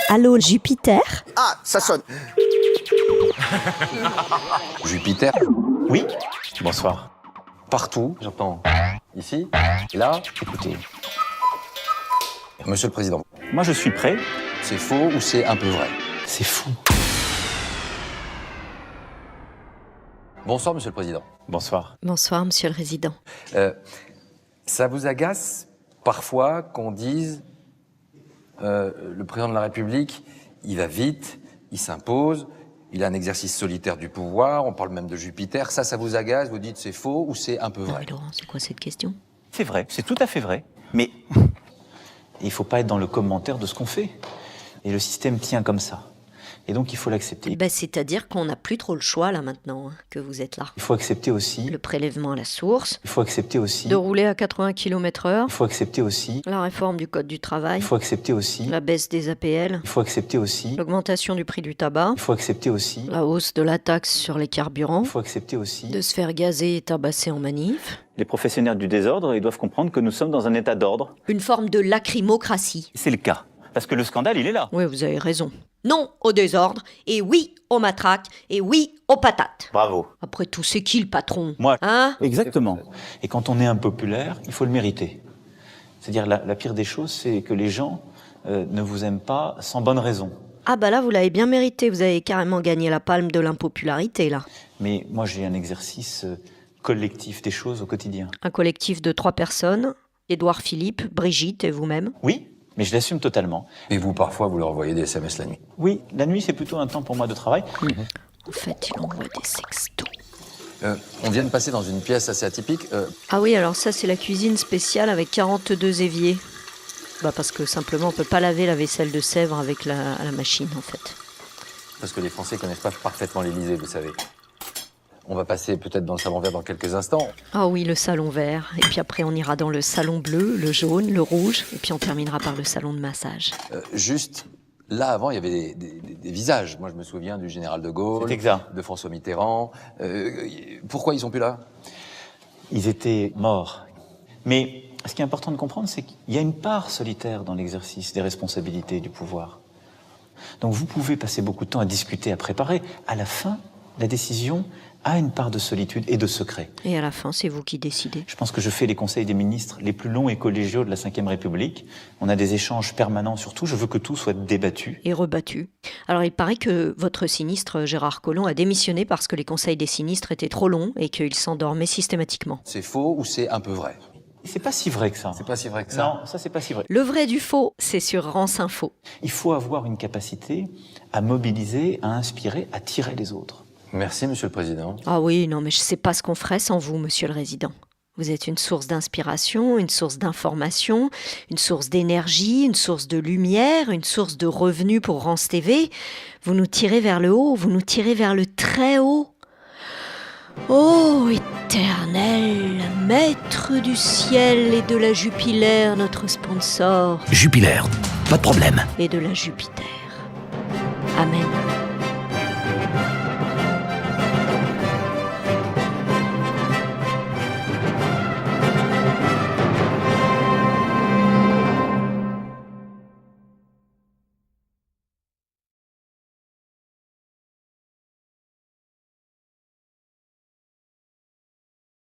Allô, Jupiter? Ah, ça sonne. Jupiter. Oui, bonsoir. Partout, j'entends. Ici, là, écoutez. Monsieur le Président, Moi, je suis prêt. c'est faux ou c'est un peu vrai? C'est fou. Bonsoir, Monsieur le Président. Bonsoir. Bonsoir, monsieur le résident. Ça vous agace parfois qu'on dise le Président de la République, il va vite, il s'impose, il a un exercice solitaire du pouvoir, on parle même de Jupiter. Ça vous agace? Vous dites c'est faux ou c'est un peu Non vrai? mais Laurent, c'est quoi cette question? C'est vrai, c'est tout à fait vrai. Mais il ne faut pas être dans le commentaire de ce qu'on fait. Et le système tient comme ça. Et donc, il faut l'accepter. Ben, c'est-à-dire qu'on n'a plus trop le choix, là, maintenant, que vous êtes là. Il faut accepter aussi. Le prélèvement à la source, Il faut accepter aussi. de rouler à 80 km/h, Il faut accepter aussi. la réforme du Code du travail, Il faut accepter aussi. la baisse des APL, Il faut accepter aussi. l'augmentation du prix du tabac, Il faut accepter aussi. la hausse de la taxe sur les carburants, Il faut accepter aussi. de se faire gazer et tabasser en manif, Les professionnels du désordre, ils doivent comprendre que nous sommes dans un état d'ordre. une forme de lacrymocratie. C'est le cas. Parce que le scandale, il est là. Oui, vous avez raison. Non au désordre, et oui aux matraques, et oui aux patates. Bravo. Après tout, c'est qui le patron? Moi. Hein? Exactement. Et quand on est impopulaire, il faut le mériter. C'est-à-dire, la pire des choses, c'est que les gens ne vous aiment pas sans bonne raison. Ah bah là, vous l'avez bien mérité, vous avez carrément gagné la palme de l'impopularité, là. Mais moi, j'ai un exercice collectif des choses au quotidien. Un collectif de 3 personnes, Édouard Philippe, Brigitte et vous-même. Oui, mais je l'assume totalement. Et vous, parfois, vous leur envoyez des SMS la nuit? Oui, la nuit, c'est plutôt un temps pour moi de travail. En fait, il envoie des sextos. On vient de passer dans une pièce assez atypique. Ah oui, alors ça, c'est la cuisine spéciale avec 42 éviers. Bah parce que simplement, on peut pas laver la vaisselle de Sèvres avec la machine, en fait. Parce que les Français connaissent pas parfaitement l'Élysée, vous savez. On va passer peut-être dans le salon vert dans quelques instants. Ah oui, le salon vert. Et puis après, on ira dans le salon bleu, le jaune, le rouge. Et puis on terminera par le salon de massage. Juste, là, avant, il y avait des visages. Moi, je me souviens du général de Gaulle, C'est exact. de François Mitterrand. Pourquoi ils sont plus là? Ils étaient morts. Mais ce qui est important de comprendre, c'est qu'il y a une part solitaire dans l'exercice des responsabilités du pouvoir. Donc vous pouvez passer beaucoup de temps à discuter, à préparer. À la fin, la décision a une part de solitude et de secret. Et à la fin, c'est vous qui décidez. Je pense que je fais les conseils des ministres les plus longs et collégiaux de la Ve République. On a des échanges permanents sur tout. Je veux que tout soit débattu. Et rebattu. Alors, il paraît que votre sinistre, Gérard Collomb, a démissionné parce que les conseils des sinistres étaient trop longs et qu'il s'endormait systématiquement. C'est faux ou c'est un peu vrai? C'est pas si vrai que ça. C'est pas si vrai que ça. Non, ça c'est pas si vrai. Le vrai du faux, c'est sur Rance Info. Il faut avoir une capacité à mobiliser, à inspirer, à tirer les autres. Merci, Monsieur le Président. Ah oui, non, mais je sais pas ce qu'on ferait sans vous, monsieur le résident. Vous êtes une source d'inspiration, une source d'information, une source d'énergie, une source de lumière, une source de revenus pour Rance TV. Vous nous tirez vers le haut, vous nous tirez vers le très haut. Ô éternel, maître du ciel et de la Jupiler, notre sponsor, Jupiler, pas de problème. et de la Jupiter. Amen.